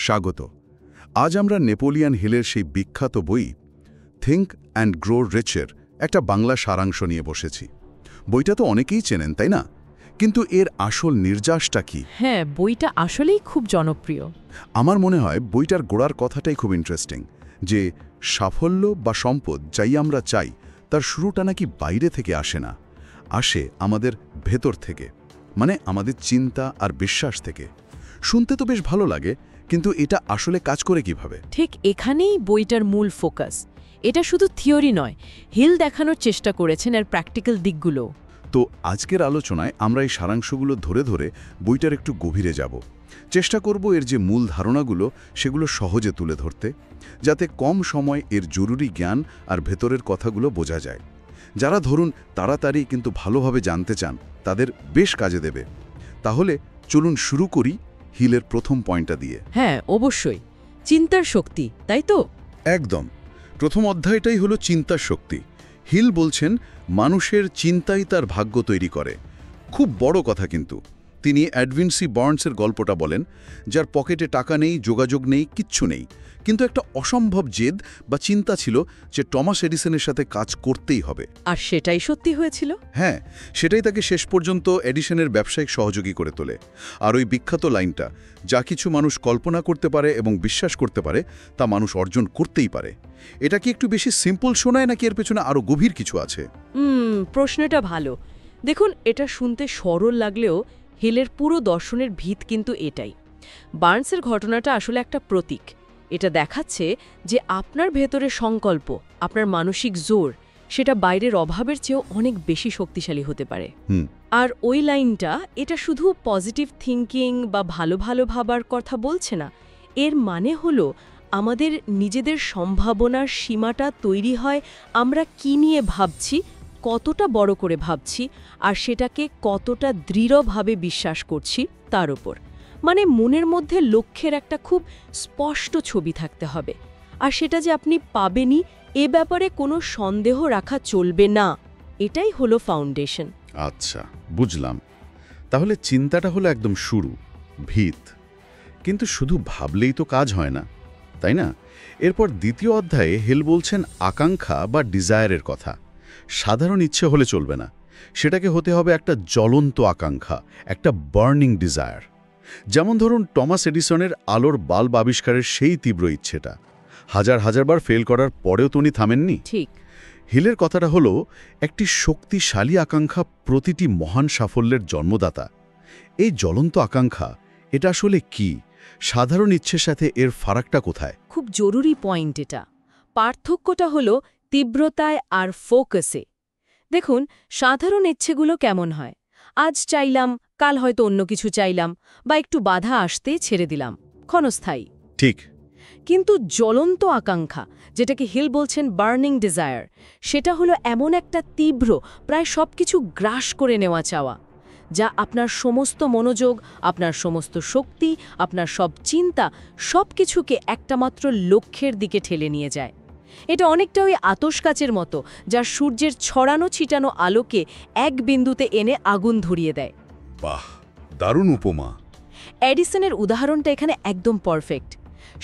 স্বাগত। আজ আমরা নেপোলিয়ান হিলের সেই বিখ্যাত বই থিঙ্ক অ্যান্ড গ্রো রিচের একটা বাংলা সারাংশ নিয়ে বসেছি। বইটা তো অনেকেই চেনেন, তাই না? কিন্তু এর আসল নির্যাসটা কি? হ্যাঁ, বইটা আসলেই খুব জনপ্রিয়। আমার মনে হয় বইটার গোড়ার কথাটাই খুব ইন্টারেস্টিং, যে সাফল্য বা সম্পদ যাই আমরা চাই তার শুরুটা নাকি বাইরে থেকে আসে না, আসে আমাদের ভেতর থেকে, মানে আমাদের চিন্তা আর বিশ্বাস থেকে। শুনতে তো বেশ ভালো লাগে, কিন্তু এটা আসলে কাজ করে কিভাবে? ঠিক এখানেই বইটার মূল ফোকাস। এটা শুধু থিওরি নয়, হিল দেখানোর চেষ্টা করেছেন এর প্র্যাকটিক্যাল দিকগুলো। তো আজকের আলোচনায় আমরা এই সারাংশগুলো ধরে ধরে বইটার একটু গভীরে যাব। চেষ্টা করব এর যে মূল ধারণাগুলো সেগুলো সহজে তুলে ধরতে, যাতে কম সময় এর জরুরি জ্ঞান আর ভেতরের কথাগুলো বোঝা যায়। যারা ধরুন তাড়াতাড়ি কিন্তু ভালোভাবে জানতে চান, তাদের বেশ কাজে দেবে। তাহলে চলুন শুরু করি হিলের প্রথম পয়েন্টটা দিয়ে। হ্যাঁ, অবশ্যই। চিন্তার শক্তি, তাই তো? একদম। প্রথম অধ্যায়টাই হলো চিন্তার শক্তি। হিল বলছেন মানুষের চিন্তাই তার ভাগ্য তৈরি করে। খুব বড় কথা কিন্তু। তিনি এডউইন সি বার্নসের গল্পটা বলেন, যার পকেটে টাকা নেই, যোগাযোগ নেই, কিচ্ছু নেই, কিন্তু একটা অসম্ভব জেদ বা চিন্তা ছিল যে টমাস এডিসনের সাথে কাজ করতেই হবে। আর সেটাই সত্যি হয়েছিল। হ্যাঁ, সেটাই তাকে শেষ পর্যন্ত এডিসনের ব্যবসায়িক সহযোগী করে তোলে। আর ওই বিখ্যাত লাইনটা, যা কিছু মানুষ কল্পনা করতে পারে এবং বিশ্বাস করতে পারে তা মানুষ অর্জন করতেই পারে, এটা কি একটু বেশি সিম্পল শোনায় নাকি এর পেছনে আরও গভীর কিছু আছে? প্রশ্নটা ভালো। দেখুন, এটা শুনতে সরল লাগলেও হিলের পুরো দর্শনের ভিত কিন্তু এটাই। বার্নসের ঘটনাটা আসলে একটা প্রতীক। এটা দেখাচ্ছে যে আপনার ভেতরের সংকল্প, আপনার মানসিক জোর, সেটা বাইরের অভাবের চেয়েও অনেক বেশি শক্তিশালী হতে পারে। আর ওই লাইনটা এটা শুধু পজিটিভ থিঙ্কিং বা ভালো ভালো ভাবার কথা বলছে না। এর মানে হলো আমাদের নিজেদের সম্ভাবনার সীমাটা তৈরি হয় আমরা কি নিয়ে ভাবছি, কতটা বড় করে ভাবছি, আর সেটাকে কতটা দৃঢ়ভাবে বিশ্বাস করছি তার উপর। মানে মনের মধ্যে লক্ষ্যের একটা খুব স্পষ্ট ছবি থাকতে হবে, আর সেটা যে আপনি পাবেনই এ ব্যাপারে কোনো সন্দেহ রাখা চলবে না। এটাই হলো ফাউন্ডেশন। আচ্ছা, বুঝলাম। তাহলে চিন্তাটা হলো একদম শুরু, ভিত। কিন্তু শুধু ভাবলেই তো কাজ হয় না, তাই না? এরপর দ্বিতীয় অধ্যায়ে হিল বলছেন আকাঙ্ক্ষা বা ডিজায়ারের কথা। সাধারণ ইচ্ছে হলে চলবে না, সেটাকে হতে হবে একটা জ্বলন্ত আকাঙ্ক্ষা, একটা বার্নিং ডিজায়ার। যেমন ধরুন টমাস এডিসনের আলোর বাল্ব আবিষ্কারের সেই তীব্র ইচ্ছেটা হাজার হাজারবার ফেল করার পরেও তো উনি থামেননি। ঠিক। হিলের কথাটা হলো একটি শক্তিশালী আকাঙ্ক্ষা প্রতিটি মহান সাফল্যের জন্মদাতা। এই জ্বলন্ত আকাঙ্ক্ষা, এটা আসলে কি? সাধারণ ইচ্ছের সাথে এর ফারাকটা কোথায়? খুব জরুরি পয়েন্ট এটা। পার্থক্যটা হলো তীব্রতায় আর ফোকাসে। দেখুন, সাধারণ ইচ্ছেগুলো কেমন হয়? আজ চাইলাম, কাল হয়তো অন্য কিছু চাইলাম, বা একটু বাধা আসতে ছেড়ে দিলাম, ক্ষণস্থায়ী। ঠিক। কিন্তু জ্বলন্ত আকাঙ্ক্ষা, যেটাকে হিল বলছেন বার্নিং ডিজায়ার, সেটা হলো এমন একটা তীব্র, প্রায় সবকিছু গ্রাস করে নেওয়া চাওয়া, যা আপনার সমস্ত মনোযোগ, আপনার সমস্ত শক্তি, আপনার সব চিন্তা, সব কিছুকে একটা মাত্র লক্ষ্যের দিকে ঠেলে নিয়ে যায়। এটা অনেকটা ওই আতশকাচের মতো, যা সূর্যের ছড়ানো ছিটানো আলোকে এক বিন্দুতে এনে আগুন ধরিয়ে দেয়। বাহ, দারুণ উপমা। এডিসনের উদাহরণটা এখানে একদম পারফেক্ট।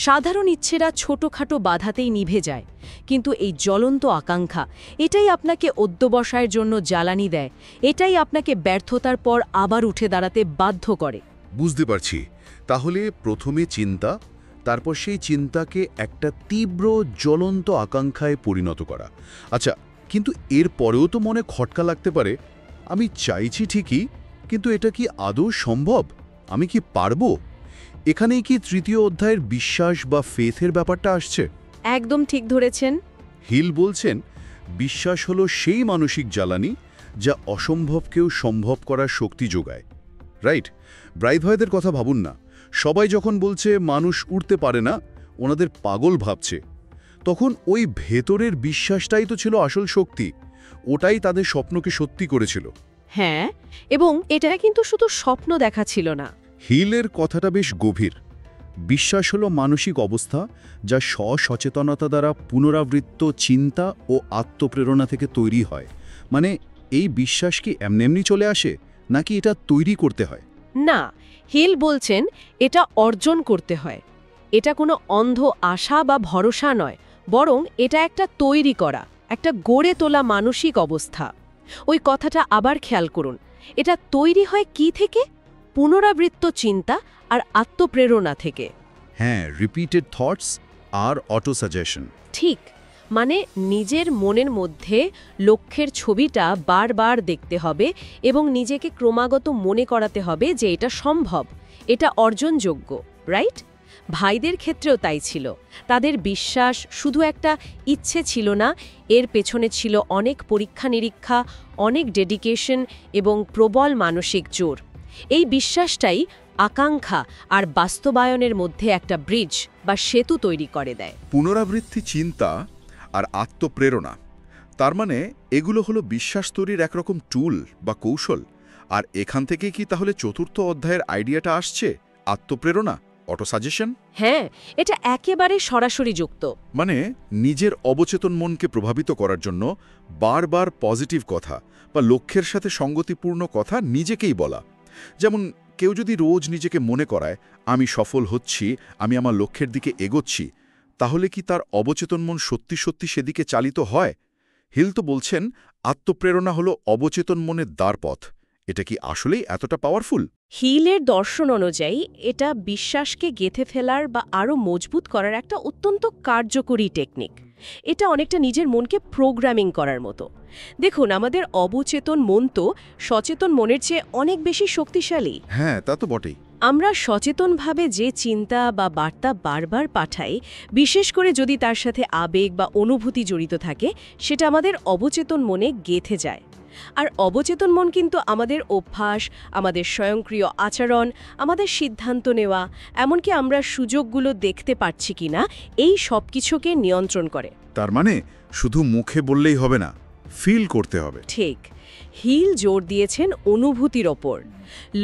সাধারণ ইচ্ছেরা ছোটখাটো বাধাতেই নিভে যায়, কিন্তু এই জ্বলন্ত আকাঙ্ক্ষা, এটাই আপনাকে অধ্যবসায়ের জন্য জ্বালানি দেয়, এটাই আপনাকে ব্যর্থতার পর আবার উঠে দাঁড়াতে বাধ্য করে। বুঝতে পারছি। তাহলে প্রথমে চিন্তা, তারপর সেই চিন্তাকে একটা তীব্র জ্বলন্ত আকাঙ্ক্ষায় পরিণত করা। আচ্ছা, কিন্তু এর পরেও তো মনে খটকা লাগতে পারে, আমি চাইছি ঠিকই, কিন্তু এটা কি আদৌ সম্ভব? আমি কি পারবো? এখানেই কি তৃতীয় অধ্যায়ের বিশ্বাস বা ফেথের ব্যাপারটা আসছে? একদম ঠিক ধরেছেন। হিল বলছেন বিশ্বাস হলো সেই মানসিক জ্বালানি যা অসম্ভবকেও সম্ভব করার শক্তি যোগায়। রাইট? ব্রাইটহয়েদের কথা ভাবুন না। সবাই যখন বলছে মানুষ উড়তে পারে না, ওনাদের পাগল ভাবছে, তখন ওই ভেতরের বিশ্বাসটাই তো ছিল আসল শক্তি। ওটাই তাদের স্বপ্নকে সত্যি করেছিল। হ্যাঁ, এবং এটা কিন্তু শুধু স্বপ্ন দেখা ছিল না। হিলের কথাটা বেশ গভীর। বিশ্বাস হলো মানসিক অবস্থা যা স্ব-সচেতনতা দ্বারা পুনরাবৃত্ত চিন্তা ও আত্মপ্রেরণা থেকে তৈরি হয়। মানে এই বিশ্বাস কি এমনি চলে আসে, নাকি এটা তৈরি করতে হয়? না, হিল বলছেন এটা অর্জন করতে হয়। এটা কোনো অন্ধ আশা বা ভরসা নয়, বরং এটা একটা তৈরি করা, একটা গড়ে তোলা মানসিক অবস্থা। ওই কথাটা আবার খেয়াল করুন, এটা তৈরি হয় কি থেকে? পুনরাবৃত্ত চিন্তা আর আত্মপ্রেরণা থেকে। হ্যাঁ, রিপিটেড থটস আর অটো সাজেশন। ঠিক, মানে নিজের মনের মধ্যে লক্ষ্যের ছবিটা বারবার দেখতে হবে এবং নিজেকে ক্রমাগত মনে করাতে হবে যে এটা সম্ভব, এটা অর্জনযোগ্য, রাইট? ভাইদের ক্ষেত্রেও তাই ছিল। তাদের বিশ্বাস শুধু একটা ইচ্ছে ছিল না, এর পেছনে ছিল অনেক পরীক্ষা নিরীক্ষা, অনেক ডেডিকেশন এবং প্রবল মানসিক জোর। এই বিশ্বাসটাই আকাঙ্ক্ষা আর বাস্তবায়নের মধ্যে একটা ব্রিজ বা সেতু তৈরি করে দেয়। পুনরাবৃত্তি চিন্তা আর আত্মপ্রেরণা, তার মানে এগুলো হলো বিশ্বাস তৈরির একরকম টুল বা কৌশল। আর এখান থেকে কি তাহলে চতুর্থ অধ্যায়ের আইডিয়াটা আসছে, আত্মপ্রেরণা, অটো সাজেশন? হ্যাঁ, এটা একেবারে সরাসরি যুক্ত। মানে নিজের অবচেতন মনকে প্রভাবিত করার জন্য বারবার পজিটিভ কথা বা লক্ষ্যের সাথে সঙ্গতিপূর্ণ কথা নিজেকেই বলা। যেমন কেউ যদি রোজ নিজেকে মনে করায় আমি সফল হচ্ছি, আমি আমার লক্ষ্যের দিকে এগোচ্ছি, তাহলে কি তার অবচেতন মন সত্যি সত্যি সেদিকে চালিত হয়? হিল তো বলছেন আত্মপ্রেরণা হলো অবচেতন মনের দ্বারপথ। এটা কি আসলেই এতটা পাওয়ারফুল? হিলের দর্শন অনুযায়ী এটা বিশ্বাসকে গেঁথে ফেলার বা আরও মজবুত করার একটা অত্যন্ত কার্যকরী টেকনিক। এটা অনেকটা নিজের মনকে প্রোগ্রামিং করার মতো। দেখুন, আমাদের অবচেতন মন তো সচেতন মনের চেয়ে অনেক বেশি শক্তিশালী। হ্যাঁ, তা তো বটেই। আমরা সচেতনভাবে যে চিন্তা বা বার্তা বারবার পাঠাই, বিশেষ করে যদি তার সাথে আবেগ বা অনুভূতি জড়িত থাকে, সেটা আমাদের অবচেতন মনে গেঁথে যায়। আর অবচেতন মন কিন্তু আমাদের অভ্যাস, আমাদের স্বয়ংক্রিয় আচরণ, আমাদের সিদ্ধান্ত নেওয়া, এমনকি আমরা সুযোগগুলো দেখতে পাচ্ছি কিনা, এই সব কিছুকে নিয়ন্ত্রণ করে। তার মানে শুধু মুখে বললেই হবে না, ফিল করতে হবে। ঠিক, হিল জোর দিয়েছেন অনুভূতির ওপর।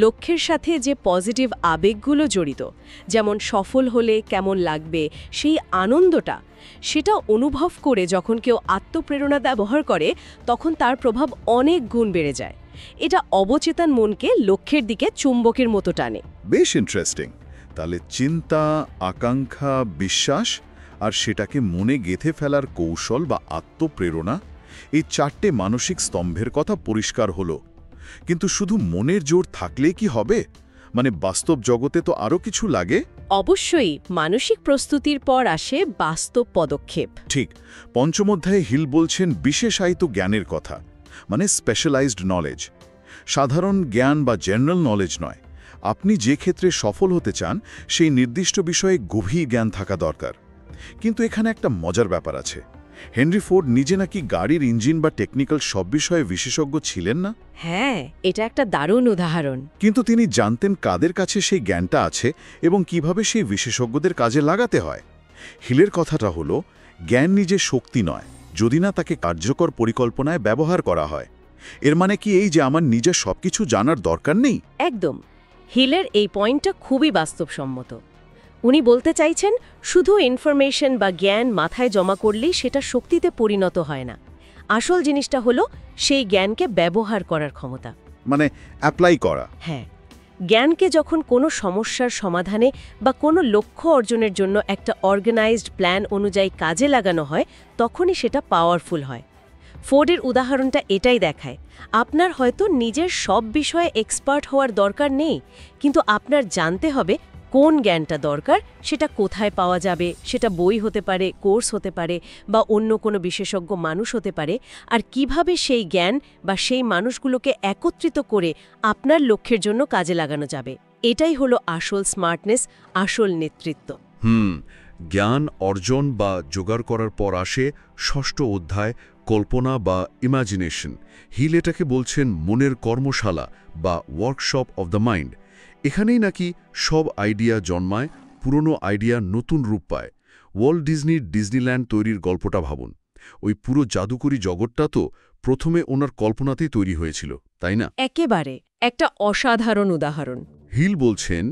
লক্ষ্যের সাথে যে পজিটিভ আবেগগুলো জড়িত, যেমন সফল হলে কেমন লাগবে, সেই আনন্দটা, সেটা অনুভব করে যখন কেউ আত্মপ্রেরণা ব্যবহার করে, তখন তার প্রভাব অনেক গুণ বেড়ে যায়। এটা অবচেতন মনকে লক্ষ্যের দিকে চুম্বকের মতো টানে। বেশ ইন্টারেস্টিং। তাহলে চিন্তা, আকাঙ্ক্ষা, বিশ্বাস আর সেটাকে মনে গেঁথে ফেলার কৌশল বা আত্মপ্রেরণা, এই চারটে মানসিক স্তম্ভের কথা পরিষ্কার হলো। কিন্তু শুধু মনের জোর থাকলেই কি হবে? মানে বাস্তব জগতে তো আরও কিছু লাগে। অবশ্যই মানসিক প্রস্তুতির পর আসে বাস্তব পদক্ষেপ। ঠিক, পঞ্চম অধ্যায়ে হিল বলছেন বিশেষায়িত জ্ঞানের কথা, মানে স্পেশালাইজড নলেজ। সাধারণ জ্ঞান বা জেনারেল নলেজ নয়। আপনি যে ক্ষেত্রে সফল হতে চান সেই নির্দিষ্ট বিষয়ে গভীর জ্ঞান থাকা দরকার। কিন্তু এখানে একটা মজার ব্যাপার আছে। হেনরি ফোর্ড নিজে নাকি গাড়ির ইঞ্জিন বা টেকনিক্যাল সব বিষয়ে বিশেষজ্ঞ ছিলেন না। হ্যাঁ, এটা একটা দারুণ উদাহরণ। কিন্তু তিনি জানতেন কাদের কাছে সেই জ্ঞানটা আছে এবং কিভাবে সেই বিশেষজ্ঞদের কাজে লাগাতে হয়। হিলের কথাটা হলো, জ্ঞান নিজে শক্তি নয়, যদি না তাকে কার্যকর পরিকল্পনায় ব্যবহার করা হয়। এর মানে কি এই যে আমার নিজের সবকিছু জানার দরকার নেই? একদম। হিলের এই পয়েন্টটা খুবই বাস্তবসম্মত। উনি বলতে চাইছেন, শুধু ইনফরমেশন বা জ্ঞান মাথায় জমা করলেই সেটা শক্তিতে পরিণত হয় না। আসল জিনিসটা হলো সেই জ্ঞানকে ব্যবহার করার ক্ষমতা, মানে অ্যাপ্লাই করা। হ্যাঁ, জ্ঞানকে যখন কোনো সমস্যার সমাধানে বা কোনো লক্ষ্য অর্জনের জন্য একটা অর্গানাইজড প্ল্যান অনুযায়ী কাজে লাগানো হয়, তখনই সেটা পাওয়ারফুল হয়। ফোর্ডের উদাহরণটা এটাই দেখায়। আপনার হয়তো নিজের সব বিষয়ে এক্সপার্ট হওয়ার দরকার নেই, কিন্তু আপনার জানতে হবে কোন জ্ঞানটা দরকার, সেটা কোথায় পাওয়া যাবে। সেটা বই হতে পারে, কোর্স হতে পারে, বা অন্য কোনো বিশেষজ্ঞ মানুষ হতে পারে। আর কিভাবে সেই জ্ঞান বা সেই মানুষগুলোকে একত্রিত করে আপনার লক্ষ্যের জন্য কাজে লাগানো যাবে। এটাই হলো আসল স্মার্টনেস, আসল নেতৃত্ব। জ্ঞান অর্জন বা জোগাড় করার পর আসে ষষ্ঠ অধ্যায়, কল্পনা বা ইমাজিনেশন। হিল এটাকে বলছেন মনের কর্মশালা বা ওয়ার্কশপ অব দ্য মাইন্ড। এখানেই নাকি সব আইডিয়া জন্মায়, পুরনো আইডিয়া নতুন রূপ পায়। ওয়াল্ট ডিজনির ডিজনিল্যান্ড তৈরির গল্পটা ভাবুন। ওই পুরো জাদুকরী জগৎটা তো প্রথমে ওনার কল্পনাতেই তৈরি হয়েছিল, তাই না? একেবারে একটা অসাধারণ উদাহরণ। হিল বলছেন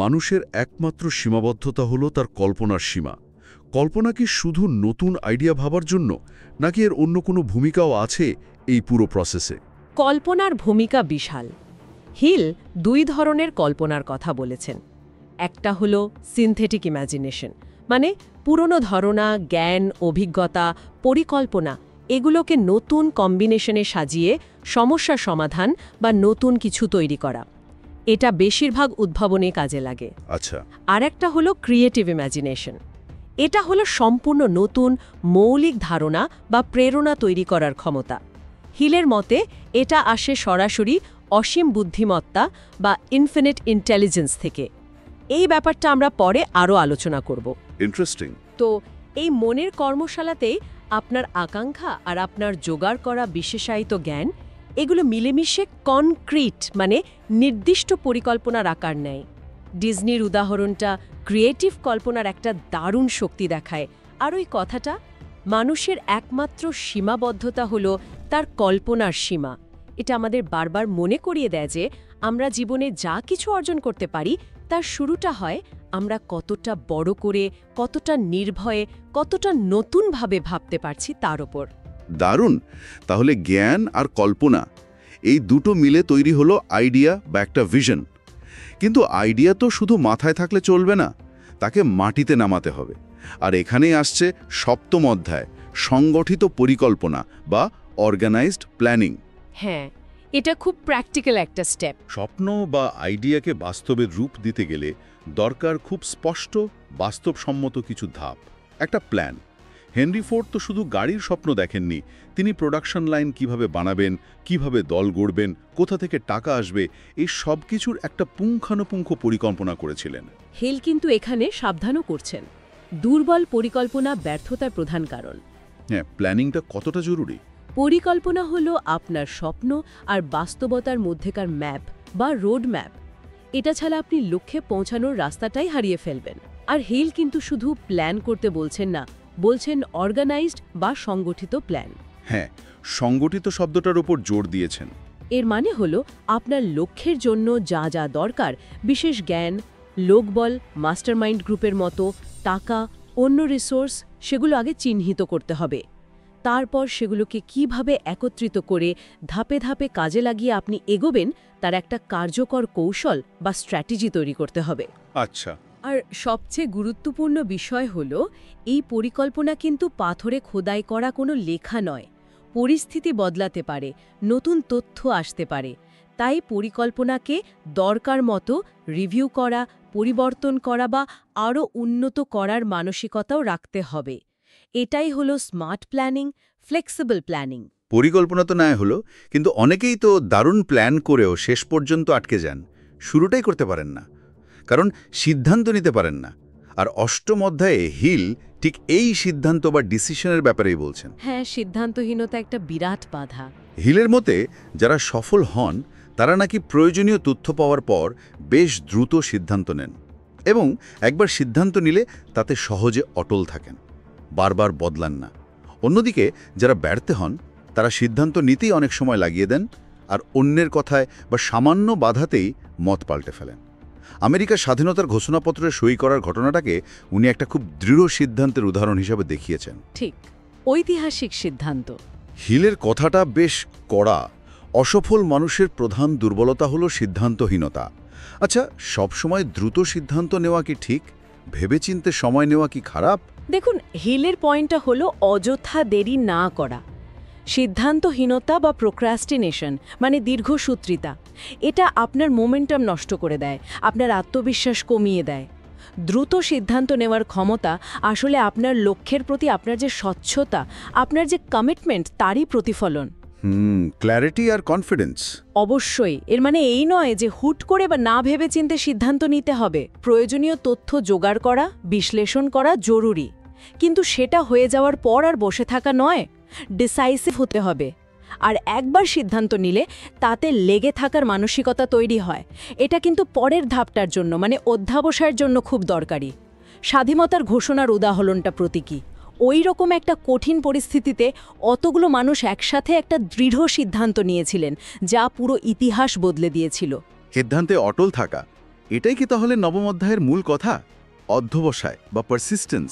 মানুষের একমাত্র সীমাবদ্ধতা হলো তার কল্পনার সীমা। কল্পনা কি শুধু নতুন আইডিয়া ভাবার জন্য, নাকি এর অন্য কোনো ভূমিকাও আছে এই পুরো প্রসেসে? কল্পনার ভূমিকা বিশাল। হিল দুই ধরনের কল্পনার কথা বলেছেন। একটা হলো সিনথেটিক ইমাজিনেশন, মানে পুরনো ধারণা, জ্ঞান, অভিজ্ঞতা, পরিকল্পনা এগুলোকে নতুন কম্বিনেশনে সাজিয়ে সমস্যা সমাধান বা নতুন কিছু তৈরি করা। এটা বেশিরভাগ উদ্ভাবনে কাজে লাগে। আচ্ছা, আর একটা হলো ক্রিয়েটিভ ইমাজিনেশন। এটা হলো সম্পূর্ণ নতুন মৌলিক ধারণা বা প্রেরণা তৈরি করার ক্ষমতা। হিলের মতে এটা আসে সরাসরি অসীম বুদ্ধিমত্তা বা ইনফিনিট ইন্টেলিজেন্স থেকে। এই ব্যাপারটা আমরা পরে আরও আলোচনা করব। ইন্টারেস্টিং। তো এই মনের কর্মশালাতেই আপনার আকাঙ্ক্ষা আর আপনার জোগাড় করা বিশেষায়িত জ্ঞান এগুলো মিলেমিশে কনক্রিট মানে নির্দিষ্ট পরিকল্পনার আকার নেয়। ডিজনির উদাহরণটা ক্রিয়েটিভ কল্পনার একটা দারুণ শক্তি দেখায়। আর ওই কথাটা, মানুষের একমাত্র সীমাবদ্ধতা হলো তার কল্পনার সীমা, এটা আমাদের বারবার মনে করিয়ে দেয় যে আমরা জীবনে যা কিছু অর্জন করতে পারি তার শুরুটা হয় আমরা কতটা বড় করে, কতটা নির্ভয়ে, কতটা নতুনভাবে ভাবতে পারছি তার ওপর। দারুণ। তাহলে জ্ঞান আর কল্পনা এই দুটো মিলে তৈরি হলো আইডিয়া বা একটা ভিশন। কিন্তু আইডিয়া তো শুধু মাথায় থাকলে চলবে না, তাকে মাটিতে নামাতে হবে। আর এখানেই আসছে সপ্তম অধ্যায়, সংগঠিত পরিকল্পনা বা অর্গানাইজড প্ল্যানিং। হ্যাঁ, এটা খুব প্র্যাকটিক্যাল একটা স্টেপ। স্বপ্ন বা আইডিয়াকে বাস্তবের রূপ দিতে গেলে দরকার খুব স্পষ্ট, বাস্তবসম্মত কিছু ধাপ, একটা প্ল্যান। হেনরি ফোর্ড তো শুধু গাড়ির স্বপ্ন দেখেননি, তিনি প্রোডাকশন লাইন কিভাবে বানাবেন, কিভাবে দল গড়বেন, কোথা থেকে টাকা আসবে, এই সব কিছুর একটা পুঙ্খানুপুঙ্খ পরিকল্পনা করেছিলেন। হেল কিন্তু এখানে সাবধানও করছেন, দুর্বল পরিকল্পনা ব্যর্থতার প্রধান কারণ। হ্যাঁ, প্ল্যানিংটা কতটা জরুরি? পরিকল্পনা হলো আপনার স্বপ্ন আর বাস্তবতার মধ্যেকার ম্যাপ বা রোড ম্যাপ। এটা ছাড়া আপনি লক্ষ্যে পৌঁছানোর রাস্তাটাই হারিয়ে ফেলবেন। আর হেল কিন্তু শুধু প্ল্যান করতে বলছেন না, বলছেন অর্গানাইজড বা সংগঠিত প্ল্যান। হ্যাঁ, সংগঠিত শব্দটার উপর জোর দিয়েছেন। এর মানে হলো আপনার লক্ষ্যের জন্য যা যা দরকার, বিশেষ জ্ঞান, লোকবল, মাস্টারমাইন্ড গ্রুপের মতো টাকা, অন্য রিসোর্স, সেগুলো আগে চিহ্নিত করতে হবে। তারপর সেগুলোকে কিভাবে একত্রিত করে ধাপে ধাপে কাজে লাগিয়ে আপনি এগোবেন তার একটা কার্যকর কৌশল বা স্ট্র্যাটেজি তৈরি করতে হবে। আচ্ছা। আর সবচেয়ে গুরুত্বপূর্ণ বিষয় হলো এই পরিকল্পনা কিন্তু পাথরে খোদাই করা কোনো লেখা নয়। পরিস্থিতি বদলাতে পারে, নতুন তথ্য আসতে পারে। তাই পরিকল্পনাকে দরকার মতো রিভিউ করা, পরিবর্তন করা বা আরও উন্নত করার মানসিকতাও রাখতে হবে। এটাই হলো স্মার্ট প্ল্যানিং, ফ্লেক্সিবল প্ল্যানিং। পরিকল্পনা তো নয় হলো, কিন্তু অনেকেই তো দারুণ প্ল্যান করেও শেষ পর্যন্ত আটকে যান, শুরুটাই করতে পারেন না, কারণ সিদ্ধান্ত নিতে পারেন না। আর অষ্টম অধ্যায়ে হিল ঠিক এই সিদ্ধান্ত বা ডিসিশনের ব্যাপারেই বলছেন। হ্যাঁ, সিদ্ধান্তহীনতা একটা বিরাট বাধা। হিলের মতে যারা সফল হন তারা নাকি প্রয়োজনীয় তথ্য পাওয়ার পর বেশ দ্রুত সিদ্ধান্ত নেন এবং একবার সিদ্ধান্ত নিলে তাতে সহজে অটল থাকেন, বারবার বদলান না। অন্যদিকে যারা ব্যর্থ হন তারা সিদ্ধান্ত নিতেই অনেক সময় লাগিয়ে দেন আর অন্যের কথায় বা সামান্য বাধাতেই মত পাল্টে ফেলেন। আমেরিকার স্বাধীনতার ঘোষণাপত্রে সই করার ঘটনাটাকে উনি একটা খুব দৃঢ় সিদ্ধান্তের উদাহরণ হিসেবে দেখিয়েছেন। ঠিক, ঐতিহাসিক সিদ্ধান্ত। হিলের কথাটা বেশ কড়া। অসফল মানুষের প্রধান দুর্বলতা হলো সিদ্ধান্তহীনতা। আচ্ছা, সবসময় দ্রুত সিদ্ধান্ত নেওয়া কি ঠিক? ভেবেচিন্তে সময় নেওয়া কি খারাপ? দেখুন, হিলের পয়েন্টটা হলো অযথা দেরি না করা। সিদ্ধান্তহীনতা বা প্রোক্রাস্টিনেশন মানে দীর্ঘসূত্রিতা, এটা আপনার মোমেন্টাম নষ্ট করে দেয়, আপনার আত্মবিশ্বাস কমিয়ে দেয়। দ্রুত সিদ্ধান্ত নেওয়ার ক্ষমতা আসলে আপনার লক্ষ্যের প্রতি আপনার যে স্বচ্ছতা, আপনার যে কমিটমেন্ট, তারই প্রতিফলন। ক্ল্যারিটি আর কনফিডেন্স। অবশ্যই, এর মানে এই নয় যে হুট করে বা না ভেবেচিন্তে সিদ্ধান্ত নিতে হবে। প্রয়োজনীয় তথ্য জোগাড় করা, বিশ্লেষণ করা জরুরি, কিন্তু সেটা হয়ে যাওয়ার পর আর বসে থাকা নয়, ডিসাইসিভ হতে হবে। আর একবার সিদ্ধান্ত নিলে তাতে লেগে থাকার মানসিকতা তৈরি হয়। এটা কিন্তু পরের ধাপটার জন্য মানে অধ্যাবসায়ের জন্য খুব দরকারি। স্বাধীনতার ঘোষণার উদাহরণটা প্রতীকী। ওই রকম একটা কঠিন পরিস্থিতিতে অতগুলো মানুষ একসাথে একটা দৃঢ় সিদ্ধান্ত নিয়েছিলেন, যা পুরো ইতিহাস বদলে দিয়েছিল। সিদ্ধান্তে অটল থাকা, এটাই কি তাহলে নবম অধ্যায়ের মূল কথা? অধ্যবসায় বা পারসিস্টেন্স।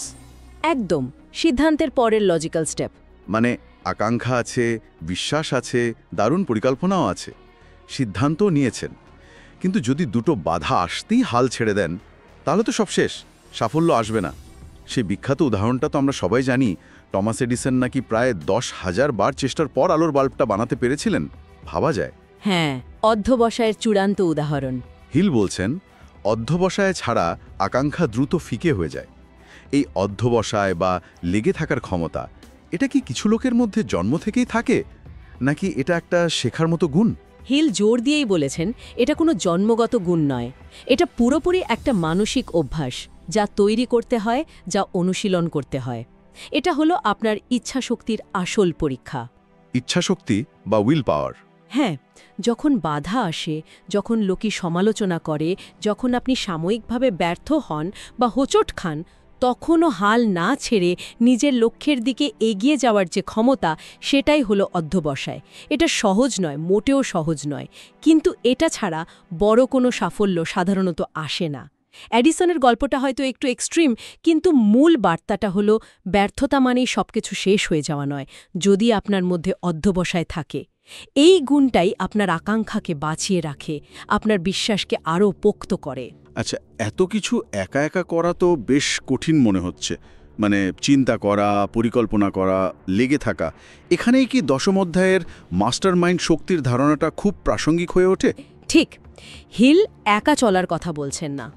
একদম, সিদ্ধান্তের পরের লজিক্যাল স্টেপ। মানে আকাঙ্ক্ষা আছে, বিশ্বাস আছে, দারুণ পরিকল্পনাও আছে, সিদ্ধান্তও নিয়েছেন, কিন্তু যদি দুটো বাধা আসতেই হাল ছেড়ে দেন, তাহলে তো সব শেষ, সাফল্য আসবে না। সেই বিখ্যাত উদাহরণটা তো আমরা সবাই জানি, টমাস এডিসন নাকি প্রায় 10,000 বার চেষ্টার পর আলোর বাল্বটা বানাতে পেরেছিলেন। ভাবা যায়। হ্যাঁ, অধ্যবসায়ের চূড়ান্ত উদাহরণ। হিল বলছেন, অধ্যবসায় ছাড়া আকাঙ্ক্ষা দ্রুত ফিকে হয়ে যায়। এই অধ্যবসায় বা লেগে থাকার ক্ষমতা, এটা কি কিছু লোকের মধ্যে জন্ম থেকেই থাকে, নাকি এটা একটা শেখার মতো গুণ? হিল জোর দিয়েই বলেছেন এটা কোনো জন্মগত গুণ নয়, এটা পুরোপুরি একটা মানসিক অভ্যাস, যা তৈরি করতে হয়, যা অনুশীলন করতে হয়। এটা হলো আপনার ইচ্ছাশক্তির আসল পরীক্ষা। ইচ্ছাশক্তি বা উইল পাওয়ার। হ্যাঁ, যখন বাধা আসে, যখন লোকে সমালোচনা করে, যখন আপনি সাময়িকভাবে ব্যর্থ হন বা হোঁচট খান, তখনও হাল না ছেড়ে নিজের লক্ষ্যের দিকে এগিয়ে যাওয়ার যে ক্ষমতা, সেটাই হলো অধ্যবসায়। এটা সহজ নয়, মোটেও সহজ নয়, কিন্তু এটা ছাড়া বড় কোনো সাফল্য সাধারণত আসে না। এডিসনের গল্পটা হয়তো একটু এক্সট্রিম, কিন্তু মূল বার্তাটা হলো ব্যর্থতা মানেই সবকিছু শেষ হয়ে যাওয়া নয়, যদি আপনার মধ্যে অধ্যবসায় থাকে। এই গুণটাই আপনার আকাঙ্ক্ষাকে বাঁচিয়ে রাখে, আপনার বিশ্বাসকে আরও পোক্ত করে। আচ্ছা, এত কিছু একা একা করা তো বেশ কঠিন মনে হচ্ছে। মানে চিন্তা করা, পরিকল্পনা করা, লেগে থাকা। এখানেই কি দশম অধ্যায়ের মাস্টারমাইন্ড শক্তির ধারণাটা খুব প্রাসঙ্গিক হয়ে ওঠে? ঠিক, হিল একা চলার কথা বলছেন না।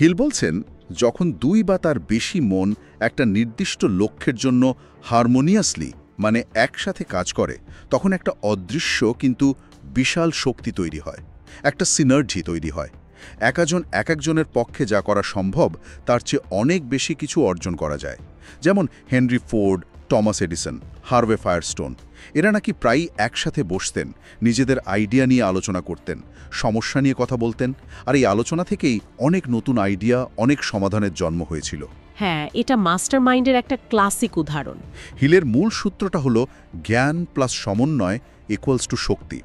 হিল বলছেন, যখন দুই বা তার বেশি মন একটা নির্দিষ্ট লক্ষ্যের জন্য হারমোনিয়াসলি, মানে একসাথে কাজ করে, তখন একটা অদৃশ্য কিন্তু বিশাল শক্তি তৈরি হয়, একটা সিনার্জি তৈরি হয়। একজনের পক্ষে যা করা সম্ভব তার চেয়ে অনেক বেশি কিছু অর্জন করা যায়। যেমন Henry Ford, Thomas Edison, Harvey Firestone, এরা নাকি প্রায়ই একসাথে বসতেন, নিজেদের আইডিয়া নিয়ে আলোচনা করতেন, সমস্যা নিয়ে কথা বলতেন, আর এই আলোচনা থেকেই অনেক নতুন আইডিয়া, অনেক সমাধানের জন্ম হয়েছিল। হ্যাঁ, এটা মাস্টারমাইন্ডের একটা ক্লাসিক উদাহরণ। হিলের মূল সূত্রটা হলো জ্ঞান প্লাস সমন্বয় ইকুয়ালস টু শক্তি।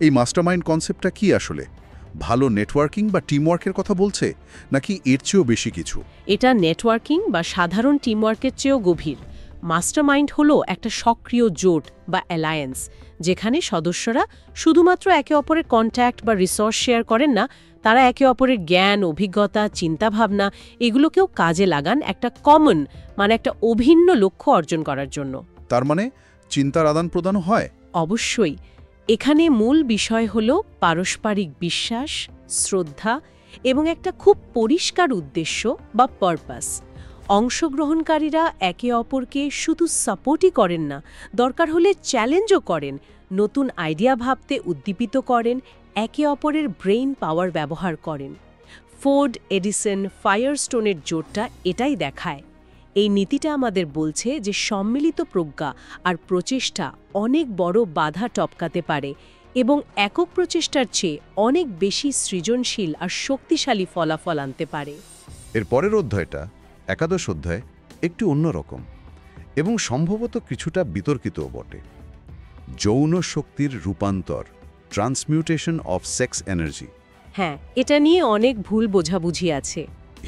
এই মাস্টারমাইন্ড কনসেপ্টটা কি আসলে? ভালো নেটওয়ার্কিং বা টিমওয়ার্কের কথা বলছে, নাকি এর চেয়েও বেশি কিছু? এটা নেটওয়ার্কিং বা সাধারণ টিমওয়ার্কের চেয়েও গভীর। মাস্টারমাইন্ড হলো একটা সক্রিয় জোট বা অ্যালায়েন্স, যেখানে সদস্যরা শুধুমাত্র একে অপরের কন্ট্যাক্ট বা রিসোর্স শেয়ার করেন না, তারা একে অপরের জ্ঞান, অভিজ্ঞতা, চিন্তাভাবনা এগুলোকেও কাজে লাগান একটা কমন, মানে একটা অভিন্ন লক্ষ্য অর্জন করার জন্য। তার মানে চিন্তার আদান প্রদানও হয়? অবশ্যই। এখানে মূল বিষয় হল পারস্পরিক বিশ্বাস, শ্রদ্ধা এবং একটা খুব পরিষ্কার উদ্দেশ্য বা পারপাস। অংশগ্রহণকারীরা একে অপরকে শুধু সাপোর্টই করেন না, দরকার হলে চ্যালেঞ্জও করেন, নতুন আইডিয়া ভাবতে উদ্দীপিত করেন, একে অপরের ব্রেইন পাওয়ার ব্যবহার করেন। ফোর্ড, এডিসন, ফায়ারস্টোনের জোটটা এটাই দেখায়। এই নীতিটা আমাদের বলছে যে সম্মিলিত প্রজ্ঞা আর প্রচেষ্টা অনেক বড় বাধা টপকাতে পারে এবং একক প্রচেষ্টার চেয়ে অনেক বেশি সৃজনশীল আর শক্তিশালী ফলাফল আনতে পারে। এর পরের অধ্যায়টা, একাদশ অধ্যায়, একটু অন্যরকম এবং সম্ভবত কিছুটা বিতর্কিতও বটে। যৌন শক্তির রূপান্তর, ট্রান্সমিউটেশন অফ সেক্স এনার্জি। হ্যাঁ, এটা নিয়ে অনেক ভুল বোঝাবুঝি আছে।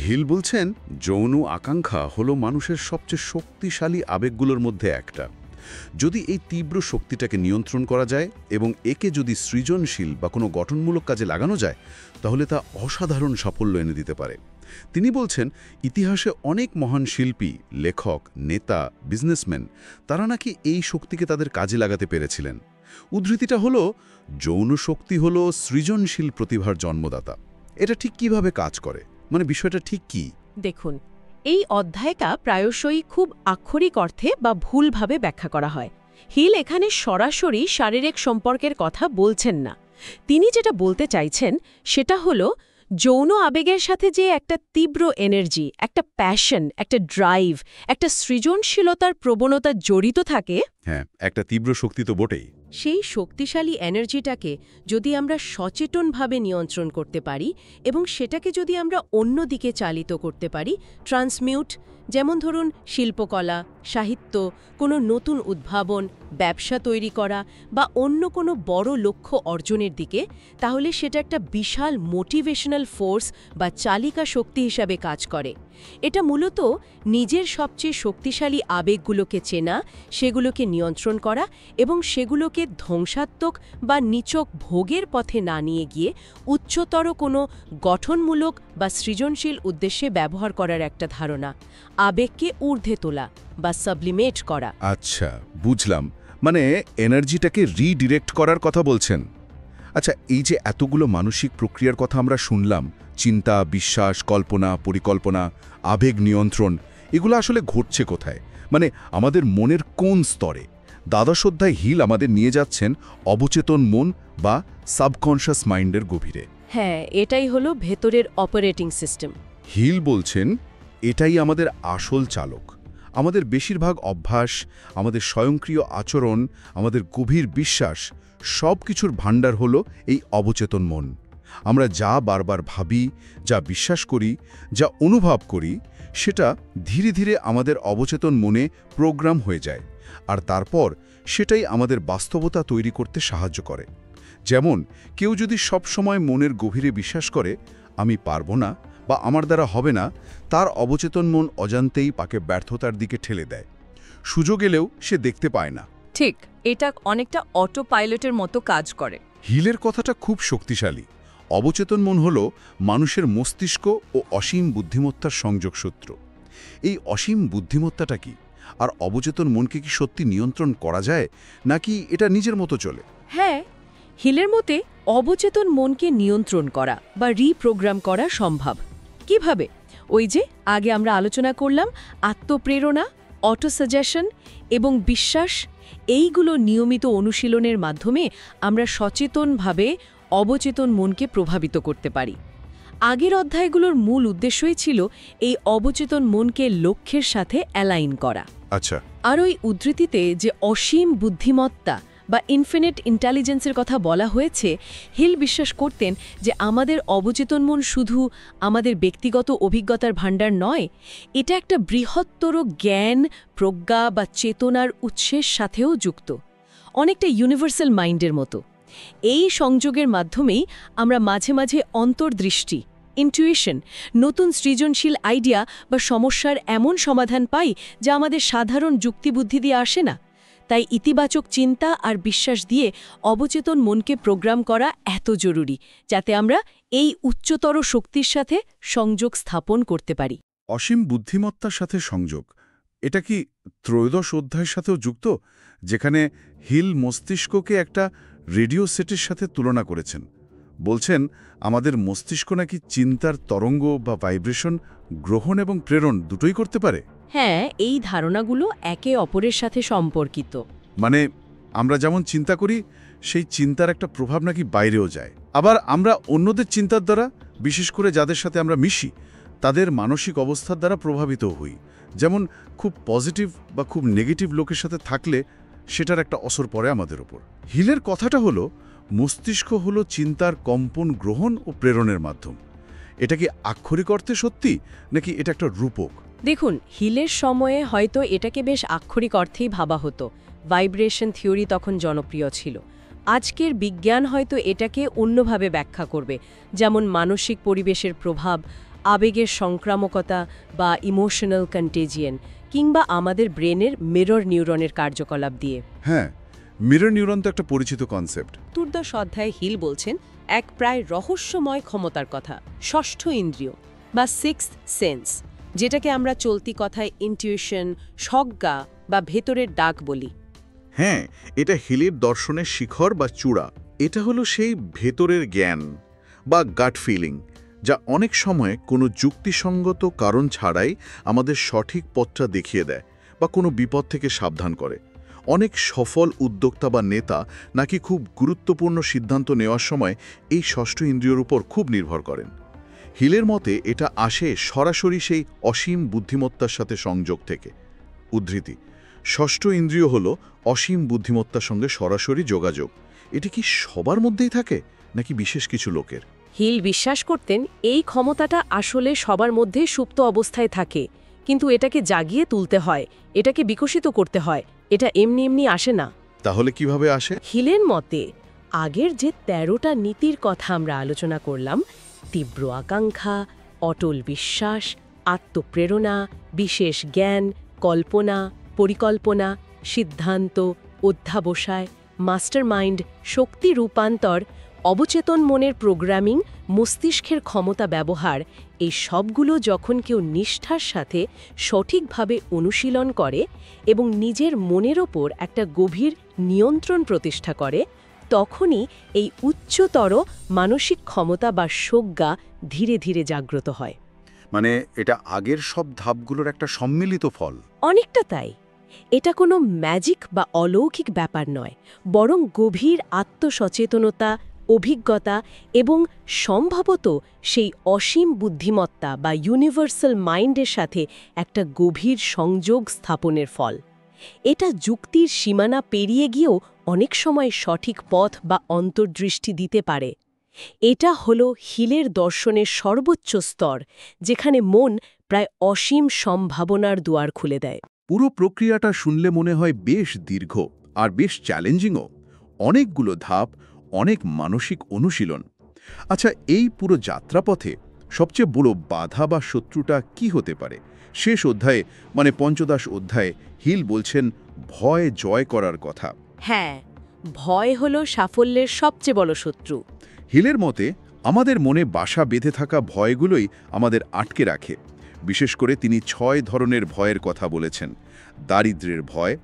হিল বলছেন, যৌন আকাঙ্ক্ষা হলো মানুষের সবচেয়ে শক্তিশালী আবেগগুলোর মধ্যে একটা। যদি এই তীব্র শক্তিটাকে নিয়ন্ত্রণ করা যায় এবং একে যদি সৃজনশীল বা কোনো গঠনমূলক কাজে লাগানো যায়, তাহলে তা অসাধারণ সাফল্য এনে দিতে পারে। তিনি বলছেন, ইতিহাসে অনেক মহান শিল্পী, লেখক, নেতা, বিজনেসম্যান, তারা নাকি এই শক্তিকে তাদের কাজে লাগাতে পেরেছিলেন। উদ্ধৃতিটা হলো, যৌন শক্তি হলো সৃজনশীল প্রতিভার জন্মদাতা। এটা ঠিক কিভাবে কাজ করে, মানে বিষয়টা ঠিক কি? দেখুন, এই অধ্যায়টা প্রায়শই খুব আক্ষরিক অর্থে বা ভুলভাবে ব্যাখ্যা করা হয়। হিল এখানে সরাসরি শারীরিক সম্পর্কের কথা বলছেন না। তিনি যেটা বলতে চাইছেন সেটা হলো, যৌন আবেগের সাথে যে একটা তীব্র এনার্জি, একটা প্যাশন, একটা ড্রাইভ, একটা সৃজনশীলতার প্রবণতা জড়িত থাকে। হ্যাঁ, একটা তীব্র শক্তি তো বটেই। সেই শক্তিশালী এনার্জিটাকে যদি আমরা সচেতনভাবে নিয়ন্ত্রণ করতে পারি এবং সেটাকে যদি আমরা অন্য দিকে চালিত করতে পারি, ট্রান্সমিউট, যেমন ধরুন শিল্পকলা, সাহিত্য, কোনো নতুন উদ্ভাবন, ব্যবসা তৈরি করা বা অন্য কোনো বড় লক্ষ্য অর্জনের দিকে, তাহলে সেটা একটা বিশাল মোটিভেশনাল ফোর্স বা চালিকা শক্তি হিসাবে কাজ করে। এটা মূলত নিজের সবচেয়ে শক্তিশালী আবেগগুলোকে চেনা, সেগুলোকে নিয়ন্ত্রণ করা এবং সেগুলোকে ধ্বংসাত্মক বা নিছক ভোগের পথে না নিয়ে গিয়ে উচ্চতর কোনো গঠনমূলক বা সৃজনশীল উদ্দেশ্যে ব্যবহার করার একটা ধারণা। আবেগকে ঊর্ধ্বে তোলা বা সাবলিমেট করা। আচ্ছা, বুঝলাম। মানে এনার্জিটাকে রিডিরেক্ট করার কথা বলছেন। আচ্ছা, এই যে এতগুলো মানসিক প্রক্রিয়ার কথা আমরা শুনলাম, চিন্তা, বিশ্বাস, কল্পনা, পরিকল্পনা, আবেগ নিয়ন্ত্রণ, এগুলো আসলে ঘটছে কোথায়? মানে আমাদের মনের কোন স্তরে? দ্বাদশ অধ্যায় হিল আমাদের নিয়ে যাচ্ছেন অবচেতন মন বা সাবকনশাস মাইন্ডের গভীরে। হ্যাঁ, এটাই হলো ভেতরের অপারেটিং সিস্টেম। হিল বলছেন এটাই আমাদের আসল চালক। আমাদের বেশিরভাগ অভ্যাস, আমাদের স্বয়ংক্রিয় আচরণ, আমাদের গভীর বিশ্বাস, সব কিছুর ভাণ্ডার হলো এই অবচেতন মন। আমরা যা বারবার ভাবি, যা বিশ্বাস করি, যা অনুভব করি, সেটা ধীরে ধীরে আমাদের অবচেতন মনে প্রোগ্রাম হয়ে যায়, আর তারপর সেটাই আমাদের বাস্তবতা তৈরি করতে সাহায্য করে। যেমন কেউ যদি সব সময় মনের গভীরে বিশ্বাস করে আমি পারবো না বা আমার দ্বারা হবে না, তার অবচেতন মন অজান্তেই তাকে ব্যর্থতার দিকে ঠেলে দেয়। সুযোগ এলেও সে দেখতে পায় না। ঠিক, এটা অনেকটা অটো পাইলটের মতো কাজ করে। হিলের কথাটা খুব শক্তিশালী। অবচেতন মন হল মানুষের মস্তিষ্ক ও অসীম বুদ্ধিমত্তার সংযোগসূত্র। এই অসীম বুদ্ধিমত্তাটা কি, আর অবচেতন মনকে কি সত্যি নিয়ন্ত্রণ করা যায়, নাকি এটা নিজের মতো চলে? হ্যাঁ, হিলের মতে অবচেতন মনকে নিয়ন্ত্রণ করা বা রিপ্রোগ্রাম করা সম্ভব। কিভাবে? ওই যে আগে আমরা আলোচনা করলাম, আত্মপ্রেরণা, অটোসাজেশন এবং বিশ্বাস, এইগুলো নিয়মিত অনুশীলনের মাধ্যমে আমরা সচেতনভাবে অবচেতন মনকে প্রভাবিত করতে পারি। আগের অধ্যায়গুলোর মূল উদ্দেশ্যই ছিল এই অবচেতন মনকে লক্ষ্যের সাথে অ্যালাইন করা। আচ্ছা, আর ওই উদ্ধৃতিতে যে অসীম বুদ্ধিমত্তা বা ইনফিনিট ইন্টেলিজেন্সের কথা বলা হয়েছে, হিল বিশ্বাস করতেন যে আমাদের অবচেতন মন শুধু আমাদের ব্যক্তিগত অভিজ্ঞতার ভাণ্ডার নয়, এটা একটা বৃহত্তর জ্ঞান, প্রজ্ঞা বা চেতনার উৎসের সাথেও যুক্ত, অনেকটা ইউনিভার্সাল মাইন্ডের মতো। এই সংযোগের মাধ্যমেই আমরা মাঝে মাঝে অন্তর্দৃষ্টি, ইনটুইশন, নতুন সৃজনশীল আইডিয়া বা সমস্যার এমন সমাধান পাই যা আমাদের সাধারণ যুক্তিবুদ্ধি দিয়ে আসে না। তাই ইতিবাচক চিন্তা আর বিশ্বাস দিয়ে অবচেতন মনকে প্রোগ্রাম করা এত জরুরি, যাতে আমরা এই উচ্চতর শক্তির সাথে সংযোগ স্থাপন করতে পারি। অসীম বুদ্ধিমত্তার সাথে সংযোগ, এটা কি ত্রয়োদশ অধ্যায়ের সাথেও যুক্ত, যেখানে হিল মস্তিষ্ককে একটা রেডিও সেটের সাথে তুলনা করেছেন? বলছেন আমাদের মস্তিষ্ক নাকি চিন্তার তরঙ্গ বা ভাইব্রেশন গ্রহণ এবং প্রেরণ দুটোই করতে পারে। হ্যাঁ, এই ধারণাগুলো একে অপরের সাথে সম্পর্কিত। মানে আমরা যেমন চিন্তা করি, সেই চিন্তার একটা প্রভাব নাকি বাইরেও যায়। আবার আমরা অন্যদের চিন্তার দ্বারা, বিশেষ করে যাদের সাথে আমরা মিশি, তাদের মানসিক অবস্থার দ্বারা প্রভাবিত হই। যেমন খুব পজিটিভ বা খুব নেগেটিভ লোকের সাথে থাকলে সেটার একটা অসর পড়ে আমাদের ওপর। হিলের কথাটা হলো মস্তিষ্ক হলো চিন্তার কম্পন গ্রহণ ও প্রেরণের মাধ্যম। এটা কি আক্ষরিক অর্থে সত্যি, নাকি এটা একটা রূপক? দেখুন, হিলের সময়ে হয়তো এটাকে বেশ আক্ষরিক অর্থেই ভাবা হতো। ভাইব্রেশন থিওরি তখন জনপ্রিয় ছিল। আজকের বিজ্ঞান হয়তো এটাকে অন্যভাবে ব্যাখ্যা করবে, যেমন মানসিক পরিবেশের প্রভাব, আবেগের সংক্রামকতা বা ইমোশনাল কন্টেজিয়ন, কিংবা আমাদের ব্রেনের মিরর নিউরনের কার্যকলাপ দিয়ে। হ্যাঁ, মিরর নিউরন তো একটা পরিচিত কনসেপ্ট। চতুর্দশ অধ্যায়ে হিল বলছেন এক প্রায় রহস্যময় ক্ষমতার কথা, ষষ্ঠ ইন্দ্রিয় বা সিক্সথ সেন্স, যেটাকে আমরা চলতি কথায় ইনটিউশন, সজ্ঞা বা ভেতরের ডাক বলি। হ্যাঁ, এটা হিলের দর্শনের শিখর বা চূড়া। এটা হলো সেই ভেতরের জ্ঞান বা গাট ফিলিং, যা অনেক সময় কোনো যুক্তিসঙ্গত কারণ ছাড়াই আমাদের সঠিক পথটা দেখিয়ে দেয় বা কোনো বিপদ থেকে সাবধান করে। অনেক সফল উদ্যোক্তা বা নেতা নাকি খুব গুরুত্বপূর্ণ সিদ্ধান্ত নেওয়ার সময় এই ষষ্ঠ ইন্দ্রিয়র উপর খুব নির্ভর করেন। হিলের মতে এটা আসে সরাসরি সেই অসীম বুদ্ধিমত্তার সাথে সংযোগ থেকে। উদ্ধৃতি: ষষ্ঠ ইন্দ্রিয় হল অসীম বুদ্ধিমত্তার সঙ্গে সরাসরি যোগাযোগ। এটি কি সবার মধ্যেই থাকে, নাকি বিশেষ কিছু লোকের? হিল বিশ্বাস করতেন এই ক্ষমতাটা আসলে সবার মধ্যে সুপ্ত অবস্থায় থাকে, কিন্তু এটাকে জাগিয়ে তুলতে হয়, এটাকে বিকশিত করতে হয়। এটা এমনি এমনি আসে না। তাহলে কিভাবে আসে? হিলের মতে আগের যে 13টা নীতির কথা আমরা আলোচনা করলাম, তীব্র আকাঙ্ক্ষা, অটল বিশ্বাস, আত্মপ্রেরণা, বিশেষ জ্ঞান, কল্পনা, পরিকল্পনা, সিদ্ধান্ত, অধ্যাবসায়, মাস্টারমাইন্ড, শক্তি রূপান্তর, অবচেতন মনের প্রোগ্রামিং, মস্তিষ্কের ক্ষমতা ব্যবহার, এই সবগুলো যখন কেউ নিষ্ঠার সাথে সঠিকভাবে অনুশীলন করে এবং নিজের মনের ওপর একটা গভীর নিয়ন্ত্রণ প্রতিষ্ঠা করে, তখনই এই উচ্চতর মানসিক ক্ষমতা বা সজ্ঞা ধীরে ধীরে জাগ্রত হয়। মানে এটা আগের সব ধাপগুলোর একটা সম্মিলিত ফল। অনেকটা তাই। এটা কোনো ম্যাজিক বা অলৌকিক ব্যাপার নয়, বরং গভীর আত্মসচেতনতা, অভিজ্ঞতা এবং সম্ভবত সেই অসীম বুদ্ধিমত্তা বা ইউনিভার্সাল মাইন্ডের সাথে একটা গভীর সংযোগ স্থাপনের ফল। এটা যুক্তির সীমানা পেরিয়ে গিয়েও অনেক সময় সঠিক পথ বা অন্তর্দৃষ্টি দিতে পারে। এটা হলো হিলের দর্শনের সর্বোচ্চ স্তর, যেখানে মন প্রায় অসীম সম্ভাবনার দুয়ার খুলে দেয়। পুরো প্রক্রিয়াটা শুনলে মনে হয় বেশ দীর্ঘ আর বেশ চ্যালেঞ্জিংও। অনেকগুলো ধাপ, অনেক মানসিক অনুশীলন। আচ্ছা, এই পুরো যাত্রাপথে সবচেয়ে বড় বাধা বা শত্রুটা কি হতে পারে? শেষ অধ্যায়ে মানে পঞ্চদশ অধ্যায়ে হিল বলছেন ভয় জয় করার কথা। হ্যাঁ, ভয় হলো সাফল্যের সবচেয়ে বড় শত্রু। হিলের মতে আমাদের মনে বাসা বেঁধে থাকা ভয়গুলোই আমাদের আটকে রাখে। বিশেষ করে তিনি 6 ধরনের ভয়ের কথা বলেছেন। দারিদ্র্যের ভয়,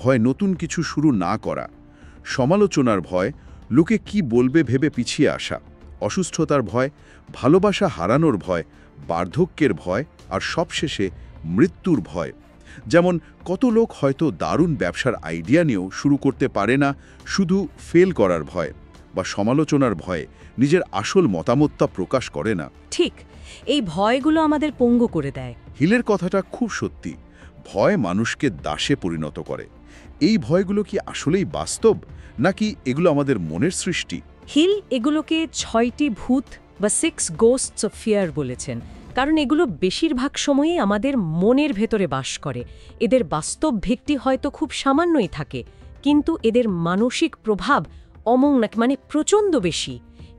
ভয় নতুন কিছু শুরু না করা, সমালোচনার ভয়, লোকে কি বলবে ভেবে পিছিয়ে আসা, অসুস্থতার ভয়, ভালোবাসা হারানোর ভয়, বার্ধক্যের ভয় আর সবশেষে মৃত্যুর ভয়। যেমন কত লোক হয়তো দারুণ ব্যবসার আইডিয়া নিয়েও শুরু করতে পারে না, শুধু ফেল করার ভয়, বা সমালোচনার ভয়ে নিজের আসল মতামতটা প্রকাশ করে না। ঠিক, এই ভয়গুলো আমাদের পঙ্গু করে দেয়। হিলের কথাটা খুব সত্যি। ভয় মানুষকে দাসে পরিণত করে। এই ভয়গুলো কি আসলেই বাস্তব, নাকি এগুলো আমাদের মনের সৃষ্টি? হিল এগুলোকে 6টি ভূত বা 6 গোস্টস অফ ফিয়ার বলেছেন, কারণ এগুলো বেশিরভাগ সময়ই আমাদের মনের ভেতরে বাস করে। এদের বাস্তব ভিত্তি হয়তো খুব সামান্যই থাকে, কিন্তু এদের মানসিক প্রভাব মানে প্রচণ্ড বেশি।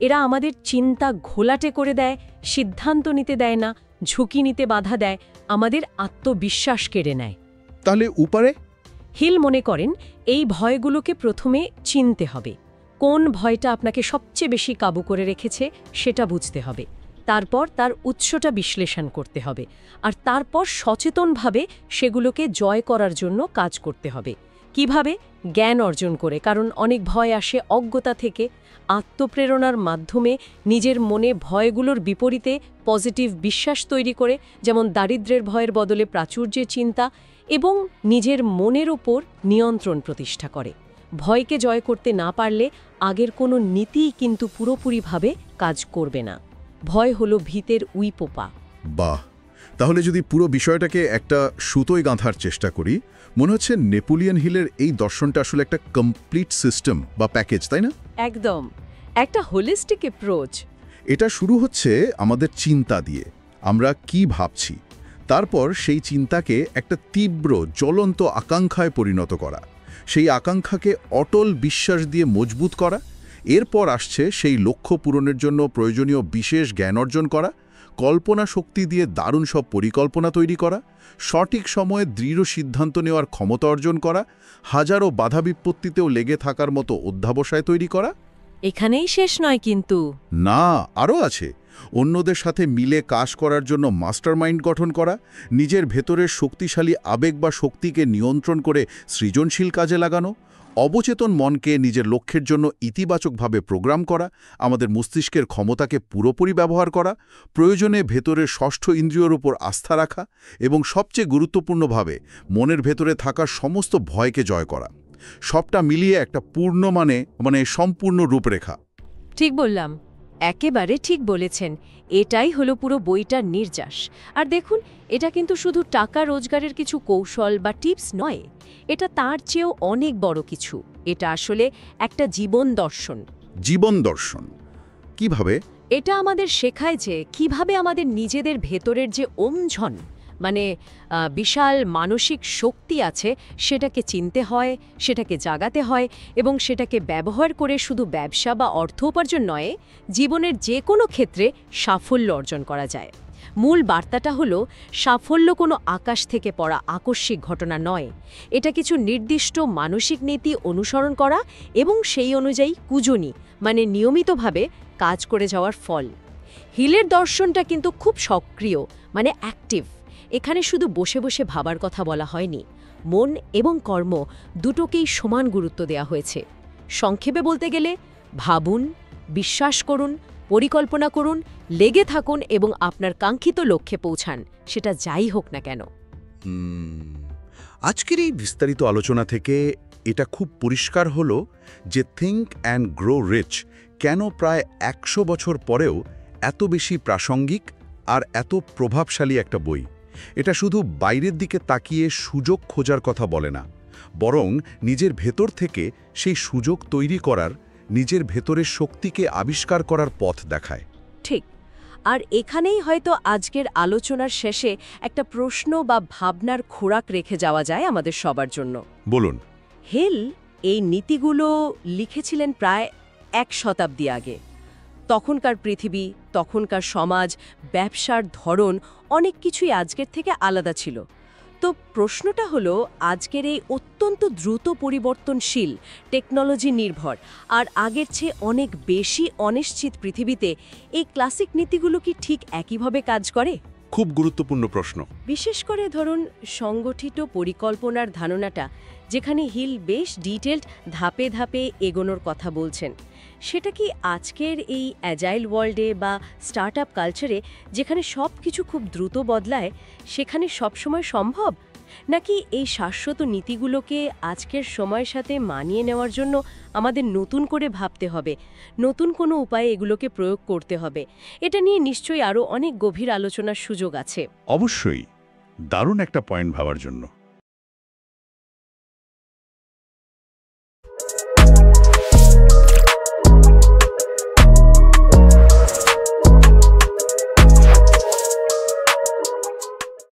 এরা আমাদের চিন্তা ঘোলাটে করে দেয়, সিদ্ধান্ত নিতে দেয় না, ঝুঁকি নিতে বাধা দেয়, আমাদের আত্মবিশ্বাস কেড়ে নেয়। তাহলে উপারে? হিল মনে করেন এই ভয়গুলোকে প্রথমে চিনতে হবে। কোন ভয়টা আপনাকে সবচেয়ে বেশি কাবু করে রেখেছে সেটা বুঝতে হবে। তারপর তার উৎসটা বিশ্লেষণ করতে হবে, আর তারপর সচেতনভাবে সেগুলোকে জয় করার জন্য কাজ করতে হবে। কিভাবে? জ্ঞান অর্জন করে, কারণ অনেক ভয় আসে অজ্ঞতা থেকে। আত্মপ্রেরণার মাধ্যমে নিজের মনে ভয়গুলোর বিপরীতে পজিটিভ বিশ্বাস তৈরি করে, যেমন দারিদ্র্যের ভয়ের বদলে প্রাচুর্যের চিন্তা, এবং নিজের মনের ওপর নিয়ন্ত্রণ প্রতিষ্ঠা করে। ভয়কে জয় করতে না পারলে আগের কোনো নীতিই কিন্তু পুরোপুরিভাবে কাজ করবে না। ভয় হলো ভিতের উইপোপা। বাহ! তাহলে যদি পুরো বিষয়টাকে একটা সুতোয় গাঁথার চেষ্টা করি, মনে হচ্ছে নেপোলিয়ন হিলের এই দর্শনটা আসলে একটা কমপ্লিট সিস্টেম বা প্যাকেজ, তাই না? একদম, একটা হোলিস্টিক অ্যাপ্রোচ। এটা শুরু হচ্ছে আমাদের চিন্তা দিয়ে, আমরা কি ভাবছি, তারপর সেই চিন্তাকে একটা তীব্র জ্বলন্ত আকাঙ্ক্ষায় পরিণত করা, সেই আকাঙ্ক্ষাকে অটল বিশ্বাস দিয়ে মজবুত করা, এরপর আসছে সেই লক্ষ্য পূরণের জন্য প্রয়োজনীয় বিশেষ জ্ঞান অর্জন করা, কল্পনা শক্তি দিয়ে দারুণ সব পরিকল্পনা তৈরি করা, সঠিক সময়ে দৃঢ় সিদ্ধান্ত নেওয়ার ক্ষমতা অর্জন করা, হাজারো বাধা বিপত্তিতেও লেগে থাকার মতো অধ্যাবসায় তৈরি করা। এখানেই শেষ নয় কিন্তু। না, আরও আছে। অন্যদের সাথে মিলে কাজ করার জন্য মাস্টারমাইন্ড গঠন করা, নিজের ভেতরের শক্তিশালী আবেগ বা শক্তিকে নিয়ন্ত্রণ করে সৃজনশীল কাজে লাগানো, অবচেতন মনকে নিজের লক্ষ্যের জন্য ইতিবাচকভাবে প্রোগ্রাম করা, আমাদের মস্তিষ্কের ক্ষমতাকে পুরোপুরি ব্যবহার করা, প্রয়োজনে ভেতরের ষষ্ঠ ইন্দ্রিয়র উপর আস্থা রাখা, এবং সবচেয়ে গুরুত্বপূর্ণভাবে মনের ভেতরে থাকা সমস্ত ভয়কে জয় করা। সবটা মিলিয়ে একটা পূর্ণ মানে সম্পূর্ণ রূপরেখা। ঠিক বললাম, একেবারে ঠিক বলেছেন। এটাই হলো পুরো বইটার নির্যাস। আর দেখুন, এটা কিন্তু শুধু টাকা রোজগারের কিছু কৌশল বা টিপস নয়, এটা তার চেয়েও অনেক বড় কিছু। এটা আসলে একটা জীবন দর্শন। জীবন দর্শন কিভাবে? এটা আমাদের শেখায় যে কিভাবে আমাদের নিজেদের ভেতরের যে ওমঝন মানে বিশাল মানসিক শক্তি আছে, সেটাকে চিনতে হয়, সেটাকে জাগাতে হয়, এবং সেটাকে ব্যবহার করে শুধু ব্যবসা বা অর্থ উপার্জন নয়, জীবনের যে কোনো ক্ষেত্রে সাফল্য অর্জন করা যায়। মূল বার্তাটা হলো সাফল্য কোনো আকাশ থেকে পড়া আকস্মিক ঘটনা নয়, এটা কিছু নির্দিষ্ট মানসিক নীতি অনুসরণ করা এবং সেই অনুযায়ী কুজনি মানে নিয়মিতভাবে কাজ করে যাওয়ার ফল। হিলের দর্শনটা কিন্তু খুব সক্রিয় মানে অ্যাক্টিভ। এখানে শুধু বসে বসে ভাবার কথা বলা হয়নি, মন এবং কর্ম দুটোকেই সমান গুরুত্ব দেওয়া হয়েছে। সংক্ষেপে বলতে গেলে ভাবুন, বিশ্বাস করুন, পরিকল্পনা করুন, লেগে থাকুন এবং আপনার কাঙ্ক্ষিত লক্ষ্যে পৌঁছান, সেটা যাই হোক না কেন। আজকের এই বিস্তারিত আলোচনা থেকে এটা খুব পরিষ্কার হলো যে থিঙ্ক অ্যান্ড গ্রো রিচ কেন প্রায় 100 বছর পরেও এত বেশি প্রাসঙ্গিক আর এত প্রভাবশালী একটা বই। এটা শুধু বাইরের দিকে তাকিয়ে সুযোগ খোঁজার কথা বলে না, বরং নিজের ভেতর থেকে সেই সুযোগ তৈরি করার, নিজের ভেতরের শক্তিকে আবিষ্কার করার পথ দেখায়। ঠিক। আর এখানেই হয়তো আজকের আলোচনার শেষে একটা প্রশ্ন বা ভাবনার খোরাক রেখে যাওয়া যায় আমাদের সবার জন্য। বলুন। হেল এই নীতিগুলো লিখেছিলেন প্রায় 1 শতাব্দী আগে। তখনকার পৃথিবী, তখনকার সমাজ, ব্যবসার ধরন অনেক কিছুই আজকের থেকে আলাদা ছিল। তো প্রশ্নটা হলো, আজকের এই অত্যন্ত দ্রুত পরিবর্তনশীল, টেকনোলজি নির্ভর আর আগের চেয়ে অনেক বেশি অনিশ্চিত পৃথিবীতে এই ক্লাসিক নীতিগুলো কি ঠিক একইভাবে কাজ করে? খুব গুরুত্বপূর্ণ প্রশ্ন। বিশেষ করে ধরুন সংগঠিত পরিকল্পনার ধারণাটা, যেখানে হিল বেশ ডিটেলড ধাপে ধাপে এগোনোর কথা বলছেন, সেটা কি আজকের এই অ্যাজাইল ওয়ার্ল্ডে বা স্টার্টআপ কালচারে, যেখানে সব কিছু খুব দ্রুত বদলায়, সেখানে সবসময় সম্ভব? নাকি এই শাশ্বত নীতিগুলোকে আজকের সময়ের সাথে মানিয়ে নেওয়ার জন্য আমাদের নতুন করে ভাবতে হবে, নতুন কোনো উপায়ে এগুলোকে প্রয়োগ করতে হবে? এটা নিয়ে নিশ্চয়ই আরও অনেক গভীর আলোচনার সুযোগ আছে। অবশ্যই, দারুণ একটা পয়েন্ট ভাবার জন্য।